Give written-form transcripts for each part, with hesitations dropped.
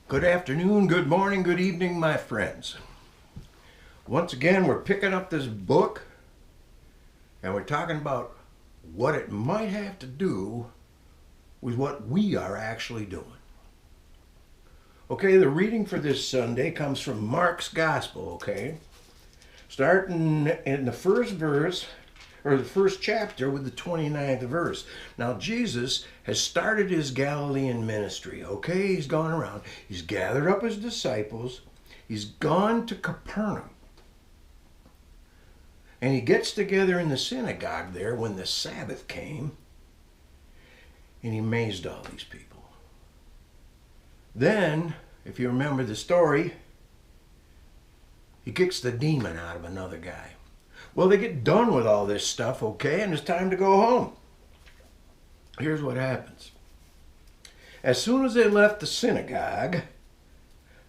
Good afternoon, good morning, good evening, my friends. Once again, we're picking up this book and we're talking about what it might have to do with what we are actually doing. Okay, the reading for this Sunday comes from Mark's Gospel, okay? Starting in the first verse, or the first chapter with the 29th verse. Now, Jesus has started his Galilean ministry, okay? He's gone around. He's gathered up his disciples. He's gone to Capernaum. And he gets together in the synagogue there when the Sabbath came. And he amazed all these people. Then, if you remember the story, he kicks the demon out of another guy. Well, they get done with all this stuff, okay, and it's time to go home. Here's what happens. As soon as they left the synagogue,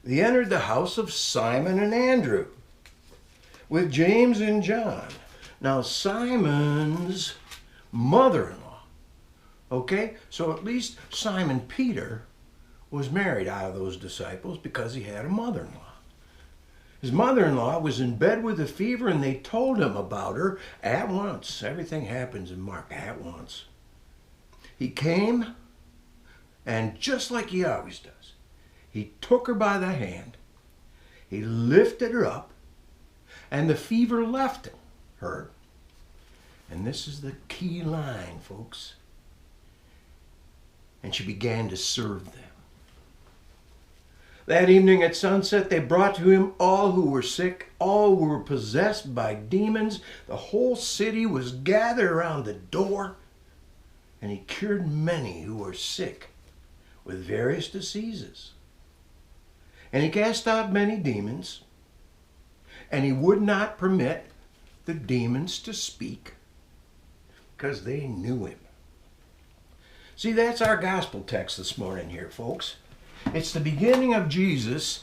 they entered the house of Simon and Andrew with James and John. Now, Simon's mother-in-law, okay, so at least Simon Peter was married out of those disciples because he had a mother-in-law. His mother-in-law was in bed with a fever, and they told him about her at once. Everything happens in Mark at once. He came, and just like he always does, he took her by the hand, he lifted her up, and the fever left her. And this is the key line, folks. And she began to serve them. That evening at sunset, they brought to him all who were sick, all who were possessed by demons. The whole city was gathered around the door, and he cured many who were sick with various diseases. And he cast out many demons, and he would not permit the demons to speak because they knew him. See, that's our gospel text this morning here, folks. It's the beginning of Jesus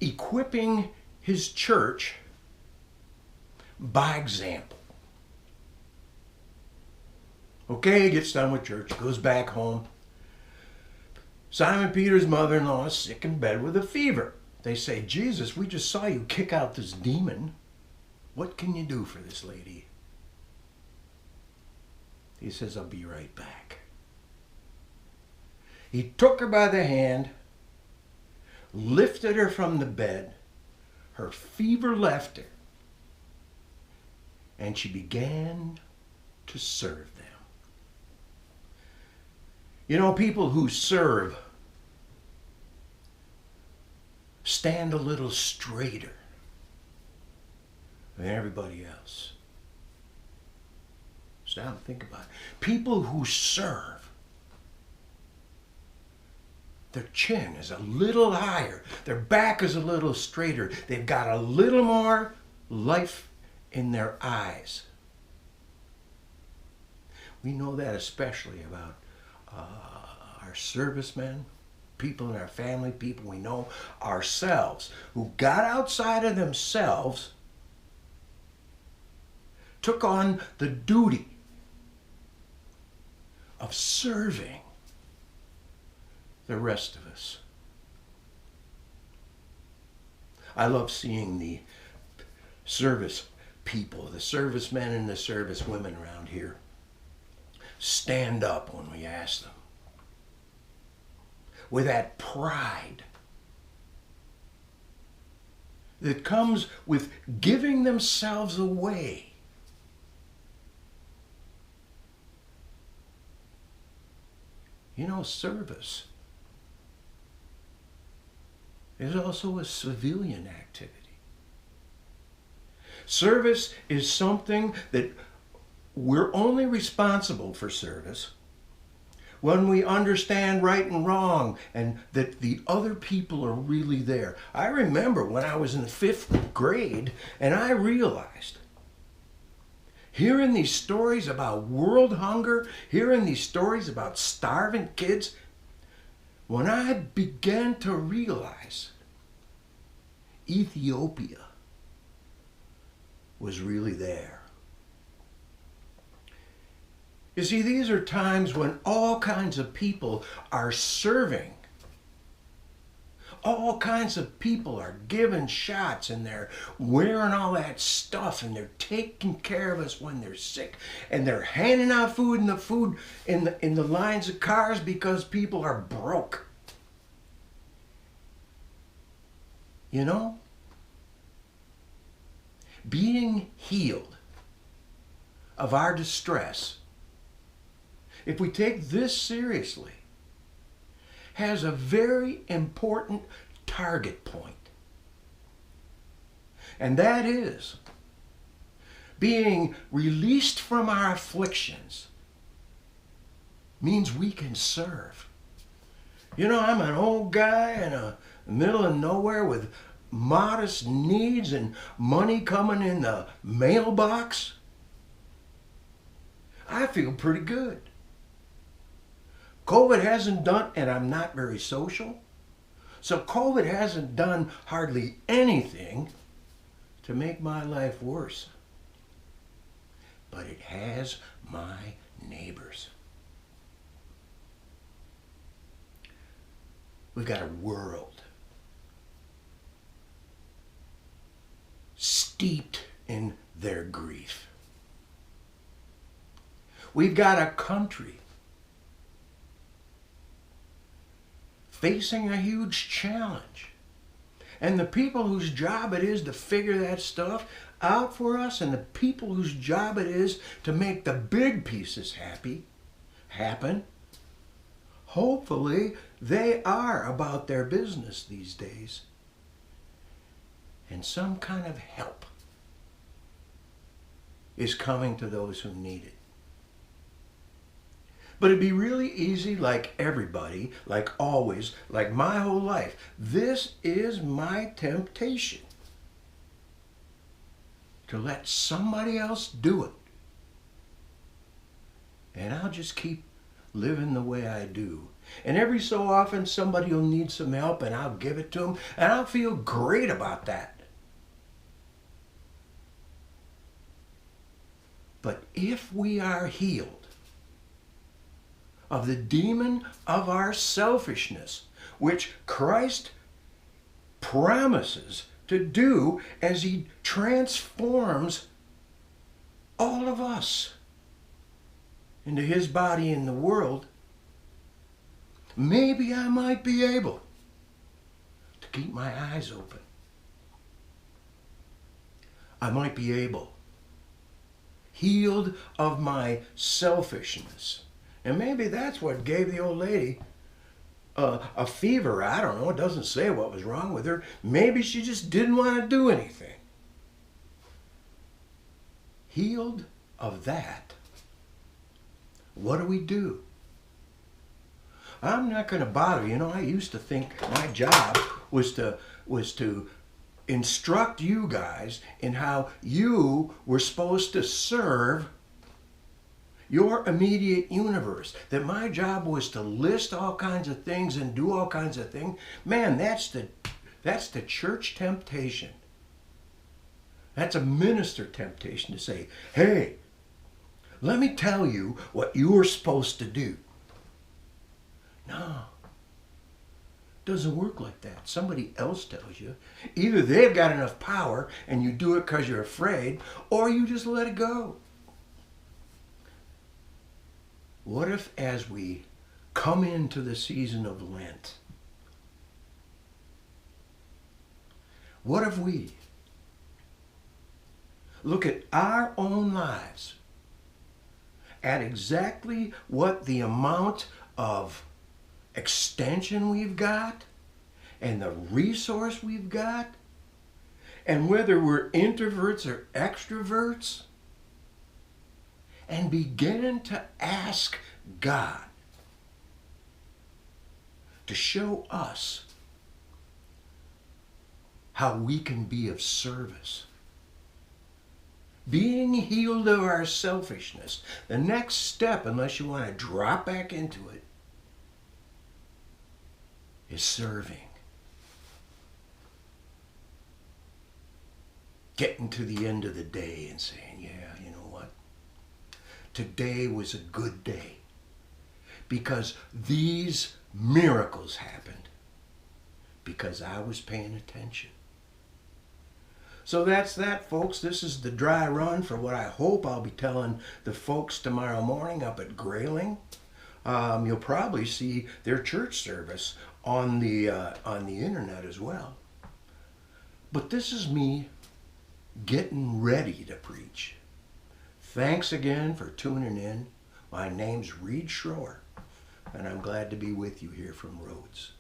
equipping his church by example. Okay, he gets done with church, goes back home. Simon Peter's mother-in-law is sick in bed with a fever. They say, Jesus, we just saw you kick out this demon. What can you do for this lady? He says, I'll be right back. He took her by the hand, lifted her from the bed, her fever left her, and she began to serve them. You know, people who serve stand a little straighter than everybody else. Stop and think about it. People who serve, their chin is a little higher. Their back is a little straighter. They've got a little more life in their eyes. We know that especially about our servicemen, people in our family, people we know, ourselves, who got outside of themselves, took on the duty of serving the rest of us. I love seeing the service people, the servicemen and the servicewomen around here, stand up when we ask them with that pride that comes with giving themselves away. You know, service is also a civilian activity. Service is something that we're only responsible for service when we understand right and wrong and that the other people are really there. I remember when I was in the 5th grade and I realized, hearing these stories about world hunger, hearing these stories about starving kids, when I began to realize Ethiopia was really there. You see, these are times when all kinds of people are serving All kinds of people are giving shots and they're wearing all that stuff and they're taking care of us when they're sick and they're handing out food in the lines of cars because people are broke. You know? Being healed of our distress, if we take this seriously, has a very important target point. And that is being released from our afflictions means we can serve. You know, I'm an old guy in the middle of nowhere with modest needs and money coming in the mailbox. I feel pretty good. COVID hasn't done, and I'm not very social, so COVID hasn't done hardly anything to make my life worse. But it has my neighbors. We've got a world steeped in their grief. We've got a country facing a huge challenge. And the people whose job it is to figure that stuff out for us, and the people whose job it is to make the big pieces happen, hopefully they are about their business these days. And some kind of help is coming to those who need it. But it'd be really easy, like everybody, like always, like my whole life. This is my temptation. To let somebody else do it. And I'll just keep living the way I do. And every so often somebody will need some help and I'll give it to them. And I'll feel great about that. But if we are healed of the demon of our selfishness, which Christ promises to do as he transforms all of us into his body in the world, maybe I might be able to keep my eyes open. I might be able, healed of my selfishness. And maybe that's what gave the old lady a fever. I don't know. It doesn't say what was wrong with her. Maybe she just didn't want to do anything. Healed of that, what do? I'm not going to bother. You know, I used to think my job was to instruct you guys in how you were supposed to serve your immediate universe. That my job was to list all kinds of things and do all kinds of things. Man, that's the church temptation. That's a minister temptation to say, hey, let me tell you what you're supposed to do. No. It doesn't work like that. Somebody else tells you. Either they've got enough power and you do it because you're afraid, or you just let it go. What if, as we come into the season of Lent, what if we look at our own lives, at exactly what the amount of extension we've got and the resource we've got, and whether we're introverts or extroverts, and begin to ask God to show us how we can be of service. Being healed of our selfishness, the next step, unless you want to drop back into it, is serving. Getting to the end of the day and saying, yeah, you know what? Today was a good day because these miracles happened. because I was paying attention. So that's that, folks. This is the dry run for what I hope I'll be telling the folks tomorrow morning up at Grayling. You'll probably see their church service on the internet as well. But this is me getting ready to preach. Thanks again for tuning in. My name's Reed Schroer, and I'm glad to be with you here from Rhodes.